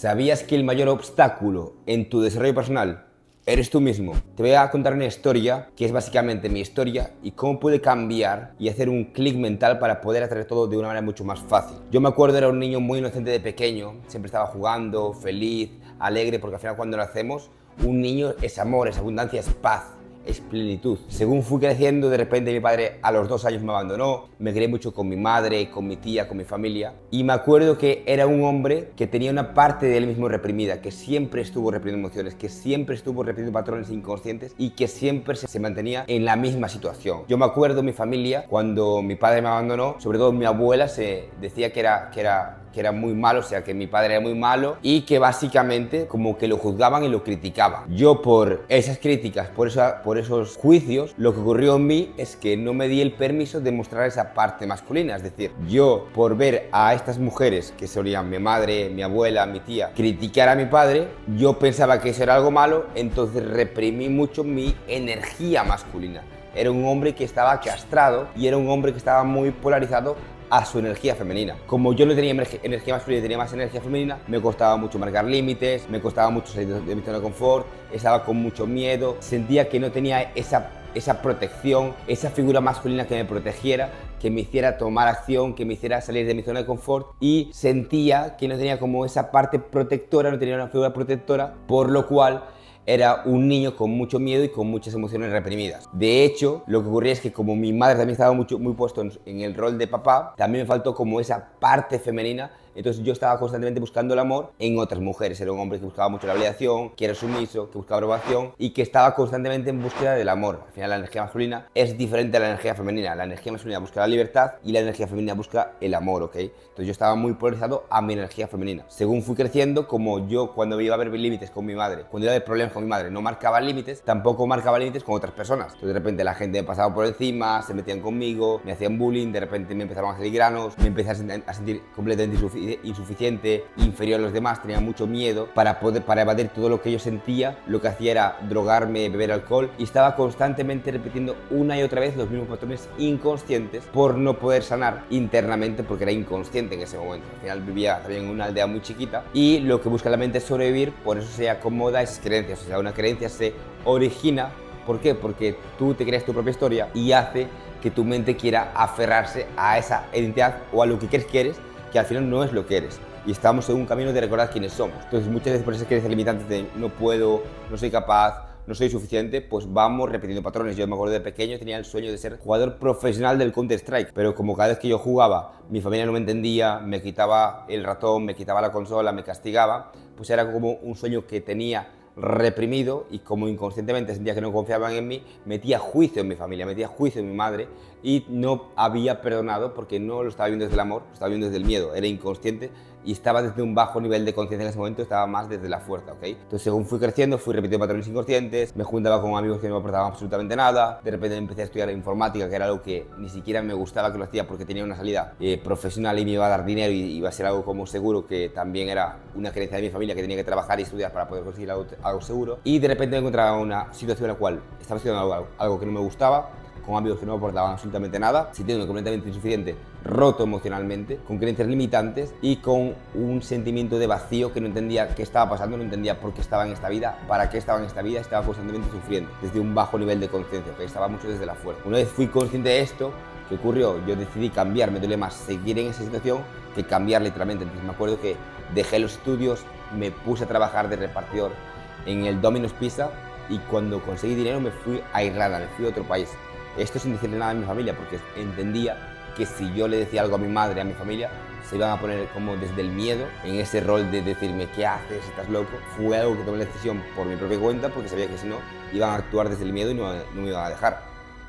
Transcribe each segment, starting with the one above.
¿Sabías que el mayor obstáculo en tu desarrollo personal eres tú mismo? Te voy a contar una historia que es básicamente mi historia y cómo pude cambiar y hacer un clic mental para poder hacer todo de una manera mucho más fácil. Yo me acuerdo, era un niño muy inocente de pequeño, siempre estaba jugando, feliz, alegre, porque al final cuando nacemos, un niño es amor, es abundancia, es paz. Es plenitud. Según fui creciendo, de repente mi padre a los 2 años me abandonó, me crié mucho con mi madre, con mi tía, con mi familia, y me acuerdo que era un hombre que tenía una parte de él mismo reprimida, que siempre estuvo reprimiendo emociones, que siempre estuvo reprimiendo patrones inconscientes y que siempre se mantenía en la misma situación. Yo me acuerdo mi familia, cuando mi padre me abandonó, sobre todo mi abuela se decía que era muy malo, o sea, que mi padre era muy malo y que básicamente como que lo juzgaban y lo criticaban. Yo por esas críticas, por esos juicios, lo que ocurrió en mí es que no me di el permiso de mostrar esa parte masculina. Es decir, yo por ver a estas mujeres, que solían mi madre, mi abuela, mi tía, criticar a mi padre, yo pensaba que eso era algo malo, entonces reprimí mucho mi energía masculina. Era un hombre que estaba castrado y era un hombre que estaba muy polarizado a su energía femenina. Como yo no tenía energía masculina y tenía más energía femenina, me costaba mucho marcar límites, me costaba mucho salir de mi zona de confort, estaba con mucho miedo, sentía que no tenía esa protección, esa figura masculina que me protegiera, que me hiciera tomar acción, que me hiciera salir de mi zona de confort, y sentía que no tenía como esa parte protectora, no tenía una figura protectora, por lo cual era un niño con mucho miedo y con muchas emociones reprimidas. De hecho, lo que ocurría es que como mi madre también estaba muy puesto en el rol de papá, también me faltó como esa parte femenina. Entonces yo estaba constantemente buscando el amor en otras mujeres. Era un hombre que buscaba mucho la validación, que era sumiso, que buscaba aprobación y que estaba constantemente en búsqueda del amor. Al final la energía masculina es diferente a la energía femenina. La energía masculina busca la libertad y la energía femenina busca el amor, ¿ok? Entonces yo estaba muy polarizado a mi energía femenina. Según fui creciendo, como yo cuando iba a haber límites con mi madre, cuando iba a haber problemas con mi madre, no marcaba límites, tampoco marcaba límites con otras personas. Entonces de repente la gente me pasaba por encima, se metían conmigo, me hacían bullying, de repente me empezaron a salir granos, me empecé a sentir completamente insuficiente, inferior a los demás, tenía mucho miedo para evadir todo lo que yo sentía. Lo que hacía era drogarme, beber alcohol y estaba constantemente repitiendo una y otra vez los mismos patrones inconscientes por no poder sanar internamente, porque era inconsciente en ese momento. Al final vivía también en una aldea muy chiquita y lo que busca la mente es sobrevivir, por eso se acomoda a esas creencias. O sea, una creencia se origina, ¿por qué? Porque tú te creas tu propia historia y hace que tu mente quiera aferrarse a esa identidad o a lo que crees que eres, que al final no es lo que eres. Y estamos en un camino de recordar quiénes somos. Entonces muchas veces por esas creencias limitantes de no puedo, no soy capaz, no soy suficiente, pues vamos repitiendo patrones. Yo me acuerdo de pequeño, tenía el sueño de ser jugador profesional del Counter-Strike, pero como cada vez que yo jugaba, mi familia no me entendía, me quitaba el ratón, me quitaba la consola, me castigaba, pues era como un sueño que tenía reprimido y como inconscientemente sentía que no confiaban en mí, metía juicio en mi familia, metía juicio en mi madre y no había perdonado porque no lo estaba viendo desde el amor, lo estaba viendo desde el miedo, era inconsciente y estaba desde un bajo nivel de conciencia en ese momento, estaba más desde la fuerza, ¿ok? Entonces según fui creciendo, fui repitiendo patrones inconscientes, me juntaba con amigos que no me aportaban absolutamente nada, de repente empecé a estudiar informática, que era algo que ni siquiera me gustaba que lo hacía porque tenía una salida profesional y me iba a dar dinero y iba a ser algo como seguro, que también era una creencia de mi familia que tenía que trabajar y estudiar para poder conseguir algo seguro, y de repente me encontraba en una situación en la cual estaba estudiando algo que no me gustaba, con amigos que no me aportaban absolutamente nada, sintiéndome completamente insuficiente, roto emocionalmente, con creencias limitantes y con un sentimiento de vacío que no entendía qué estaba pasando, no entendía por qué estaba en esta vida, para qué estaba en esta vida, estaba constantemente sufriendo, desde un bajo nivel de conciencia, que estaba mucho desde la fuerza. Una vez fui consciente de esto, ¿qué ocurrió? Yo decidí cambiar, me duele más seguir en esa situación que cambiar literalmente. Entonces me acuerdo que dejé los estudios, me puse a trabajar de repartidor en el Domino's Pizza y cuando conseguí dinero me fui a Irlanda, me fui a otro país. Esto sin decirle nada a mi familia, porque entendía que si yo le decía algo a mi madre, a mi familia, se iban a poner como desde el miedo en ese rol de decirme ¿qué haces? ¿Estás loco? Fue algo que tomé la decisión por mi propia cuenta, porque sabía que si no, iban a actuar desde el miedo y no me iban a dejar.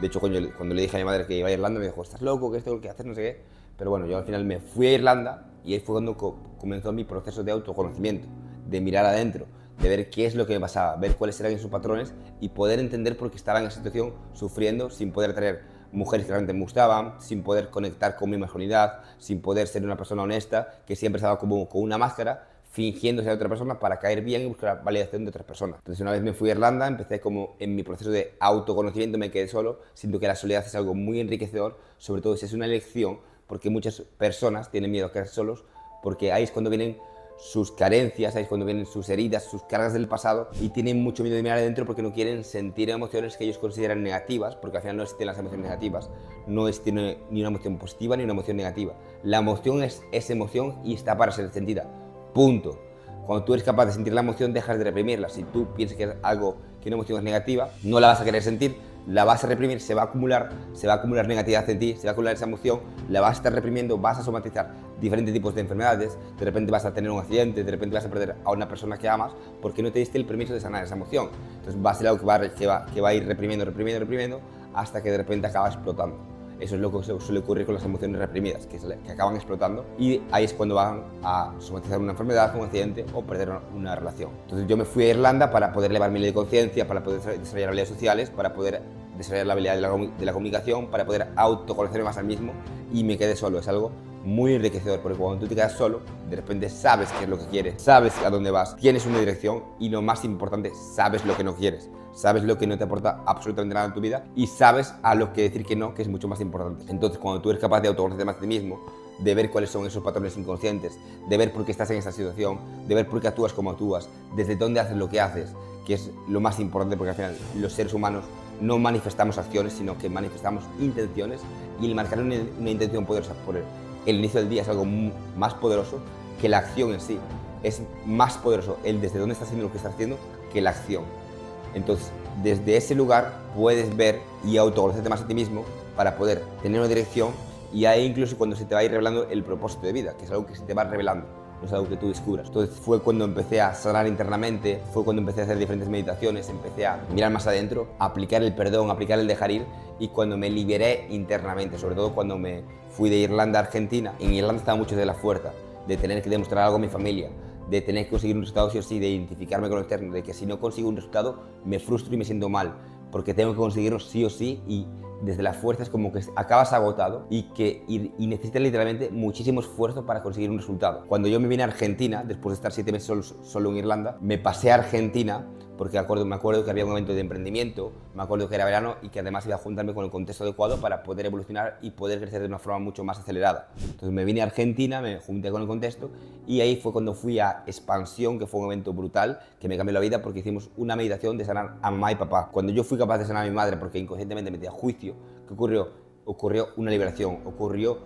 De hecho, cuando le dije a mi madre que iba a Irlanda, me dijo, ¿estás loco? ¿Qué es lo que haces? No sé qué. Pero bueno, yo al final me fui a Irlanda y ahí fue cuando comenzó mi proceso de autoconocimiento, de mirar adentro, de ver qué es lo que me pasaba, ver cuáles eran sus patrones y poder entender por qué estaba en esa situación sufriendo sin poder atraer mujeres que realmente me gustaban, sin poder conectar con mi masculinidad, sin poder ser una persona honesta, que siempre estaba como con una máscara, fingiendo ser otra persona para caer bien y buscar la validación de otras personas. Entonces una vez me fui a Irlanda, empecé como en mi proceso de autoconocimiento, me quedé solo, siento que la soledad es algo muy enriquecedor, sobre todo si es una elección, porque muchas personas tienen miedo a quedarse solos, porque ahí es cuando vienen sus carencias, ahí es cuando vienen sus heridas, sus cargas del pasado, y tienen mucho miedo de mirar adentro porque no quieren sentir emociones que ellos consideran negativas, porque al final no existen las emociones negativas, no existe ni una emoción positiva ni una emoción negativa. La emoción es emoción y está para ser sentida, punto. Cuando tú eres capaz de sentir la emoción, dejas de reprimirla. Si tú piensas que es algo, que una emoción es negativa, no la vas a querer sentir, la vas a reprimir, se va a acumular negatividad en ti, se va a acumular esa emoción, la vas a estar reprimiendo, vas a somatizar diferentes tipos de enfermedades, de repente vas a tener un accidente, de repente vas a perder a una persona que amas porque no te diste el permiso de sanar esa emoción. Entonces va a ser algo que va a ir reprimiendo hasta que de repente acaba explotando. Eso es lo que suele ocurrir con las emociones reprimidas, que acaban explotando, y ahí es cuando van a somatizar una enfermedad, un accidente o perder una relación. Entonces yo me fui a Irlanda para poder elevar mi nivel de conciencia, para poder desarrollar habilidades sociales, para poder desarrollar la habilidad de la comunicación, para poder autoconocerme más al mismo, y me quedé solo. Es algo muy enriquecedor, porque cuando tú te quedas solo, de repente sabes qué es lo que quieres, sabes a dónde vas, tienes una dirección y lo más importante, sabes lo que no quieres. Sabes lo que no te aporta absolutamente nada en tu vida y sabes a lo que decir que no, que es mucho más importante. Entonces, cuando tú eres capaz de autoconocerte más a ti mismo, de ver cuáles son esos patrones inconscientes, de ver por qué estás en esa situación, de ver por qué actúas como actúas, desde dónde haces lo que haces, que es lo más importante, porque al final los seres humanos no manifestamos acciones, sino que manifestamos intenciones, y el marcar una intención poderosa por el inicio del día es algo más poderoso que la acción en sí. Es más poderoso el desde dónde estás haciendo lo que estás haciendo que la acción. Entonces, desde ese lugar puedes ver y autoconocerte más a ti mismo para poder tener una dirección, y ahí incluso cuando se te va a ir revelando el propósito de vida, que es algo que se te va revelando, no es algo que tú descubras. Entonces fue cuando empecé a sanar internamente, fue cuando empecé a hacer diferentes meditaciones, empecé a mirar más adentro, a aplicar el perdón, a aplicar el dejar ir, y cuando me liberé internamente, sobre todo cuando me fui de Irlanda a Argentina. En Irlanda estaba mucho de la fuerza, de tener que demostrar algo a mi familia, de tener que conseguir un resultado sí o sí, de identificarme con lo externo, de que si no consigo un resultado me frustro y me siento mal, porque tengo que conseguirlo sí o sí, y desde la fuerza es como que acabas agotado y necesitas literalmente muchísimo esfuerzo para conseguir un resultado. Cuando yo me vine a Argentina, después de estar 7 meses solo en Irlanda, me pasé a Argentina porque me acuerdo que había un evento de emprendimiento, me acuerdo que era verano y que además iba a juntarme con el contexto adecuado para poder evolucionar y poder crecer de una forma mucho más acelerada. Entonces me vine a Argentina, me junté con el contexto, y ahí fue cuando fui a Expansión, que fue un evento brutal que me cambió la vida, porque hicimos una meditación de sanar a mamá y papá. Cuando yo fui capaz de sanar a mi madre porque inconscientemente me metí a juicio, ¿qué ocurrió? Ocurrió una liberación, ocurrió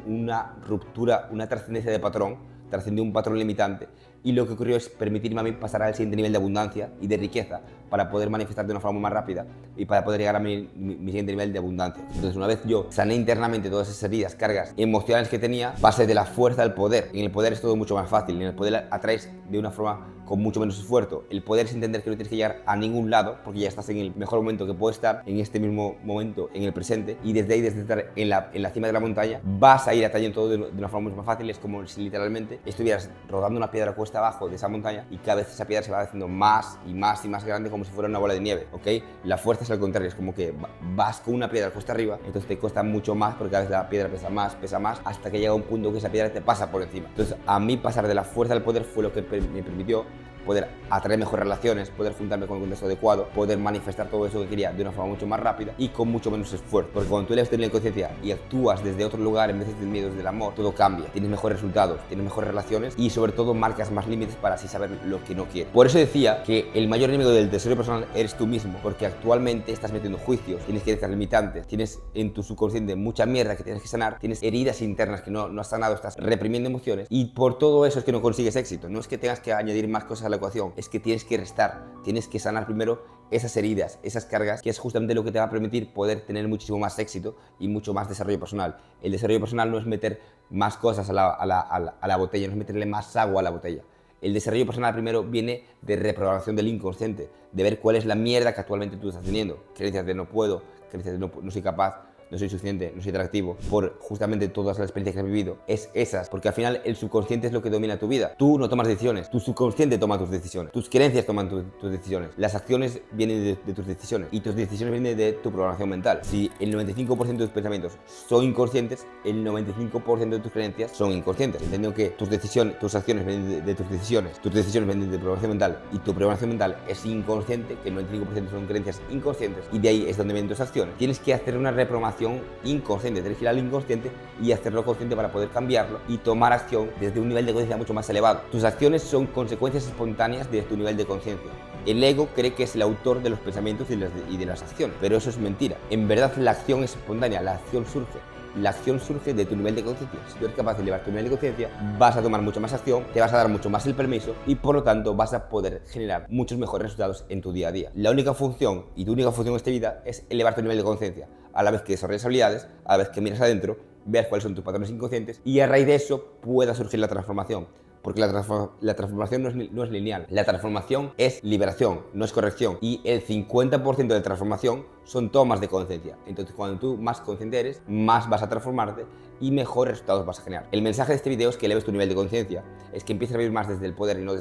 una ruptura, una trascendencia de patrón, trascendió un patrón limitante, y lo que ocurrió es permitirme a mí pasar al siguiente nivel de abundancia y de riqueza para poder manifestar de una forma más rápida y para poder llegar a mi siguiente nivel de abundancia. Entonces, una vez yo sané internamente todas esas heridas, cargas emocionales que tenía, pasé de la fuerza al poder. En el poder es todo mucho más fácil, en el poder atraes de una forma con mucho menos esfuerzo. El poder es entender que no tienes que llegar a ningún lado porque ya estás en el mejor momento que puedes estar, en este mismo momento, en el presente, y desde ahí, desde estar en la cima de la montaña, vas a ir atrayendo todo de una forma mucho más fácil. Es como si literalmente estuvieras rodando una piedra cuesta abajo de esa montaña, y cada vez esa piedra se va haciendo más y más y más grande, como si fuera una bola de nieve, ¿ok? La fuerza es al contrario, es como que vas con una piedra cuesta arriba, entonces te cuesta mucho más porque cada vez la piedra pesa más, hasta que llega un punto que esa piedra te pasa por encima. Entonces, a mí pasar de la fuerza al poder fue lo que me permitió poder atraer mejores relaciones, poder juntarme con el contexto adecuado, poder manifestar todo eso que quería de una forma mucho más rápida y con mucho menos esfuerzo. Porque cuando tú elevas tu nivel de conciencia y actúas desde otro lugar en vez del miedo, desde el amor, todo cambia. Tienes mejores resultados, tienes mejores relaciones y sobre todo marcas más límites para así saber lo que no quieres. Por eso decía que el mayor enemigo del desarrollo personal eres tú mismo, porque actualmente estás metiendo juicios, tienes creencias limitantes, tienes en tu subconsciente mucha mierda que tienes que sanar, tienes heridas internas que no has sanado, estás reprimiendo emociones, y por todo eso es que no consigues éxito. No es que tengas que añadir más cosas a la ecuación, es que tienes que restar, tienes que sanar primero esas heridas, esas cargas, que es justamente lo que te va a permitir poder tener muchísimo más éxito y mucho más desarrollo personal. El desarrollo personal no es meter más cosas a la botella, no es meterle más agua a la botella. El desarrollo personal primero viene de reprogramación del inconsciente, de ver cuál es la mierda que actualmente tú estás teniendo. Creencias de no puedo, creencias de no soy capaz, no soy suficiente, no soy atractivo, por justamente todas las experiencias que has vivido. Es esas, porque al final el subconsciente es lo que domina tu vida. Tú no tomas decisiones, tu subconsciente toma tus decisiones, tus creencias toman tus decisiones, las acciones vienen de tus decisiones y tus decisiones vienen de tu programación mental. Si el 95% de tus pensamientos son inconscientes, el 95% de tus creencias son inconscientes. Entendiendo que tus acciones vienen de tus decisiones vienen de tu programación mental y tu programación mental es inconsciente, que el 95% son creencias inconscientes, y de ahí es donde vienen tus acciones. Tienes que hacer una reprogramación programación inconsciente. Tienes que ir al inconsciente y hacerlo consciente para poder cambiarlo y tomar acción desde un nivel de conciencia mucho más elevado. Tus acciones son consecuencias espontáneas de tu nivel de conciencia. El ego cree que es el autor de los pensamientos y de las acciones, pero eso es mentira. En verdad la acción es espontánea, la acción surge. La acción surge de tu nivel de conciencia. Si tú eres capaz de elevar tu nivel de conciencia, vas a tomar mucho más acción, te vas a dar mucho más el permiso y por lo tanto vas a poder generar muchos mejores resultados en tu día a día. La única función y tu única función en esta vida es elevar tu nivel de conciencia. A la vez que desarrollas habilidades, a la vez que miras adentro, veas cuáles son tus patrones inconscientes y a raíz de eso pueda surgir la transformación. Porque la transformación no es lineal. La transformación es liberación, no es corrección. Y el 50% de transformación son tomas de conciencia. Entonces, cuando tú más consciente eres, más vas a transformarte y mejores resultados vas a generar. El mensaje de este video es que eleves tu nivel de conciencia, es que empieces a vivir más desde el poder y no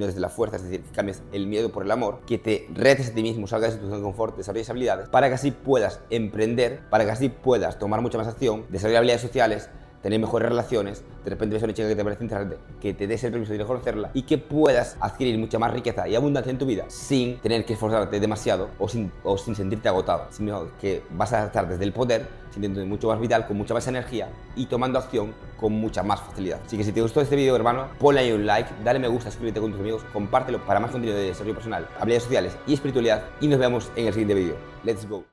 desde la fuerza, es decir, que cambies el miedo por el amor, que te retes a ti mismo, salgas de tu zona de confort, desarrolles habilidades, para que así puedas emprender, para que así puedas tomar mucha más acción, desarrollar habilidades sociales, tener mejores relaciones, de repente ves a una chica que te parece interesante, que te des el permiso de ir a conocerla y que puedas adquirir mucha más riqueza y abundancia en tu vida sin tener que esforzarte demasiado o sin sentirte agotado, sino que vas a estar desde el poder, sintiéndote mucho más vital, con mucha más energía y tomando acción con mucha más facilidad. Así que si te gustó este vídeo, hermano, ponle ahí un like, dale me gusta, suscríbete con tus amigos, compártelo para más contenido de desarrollo personal, habilidades sociales y espiritualidad y nos vemos en el siguiente vídeo. Let's go.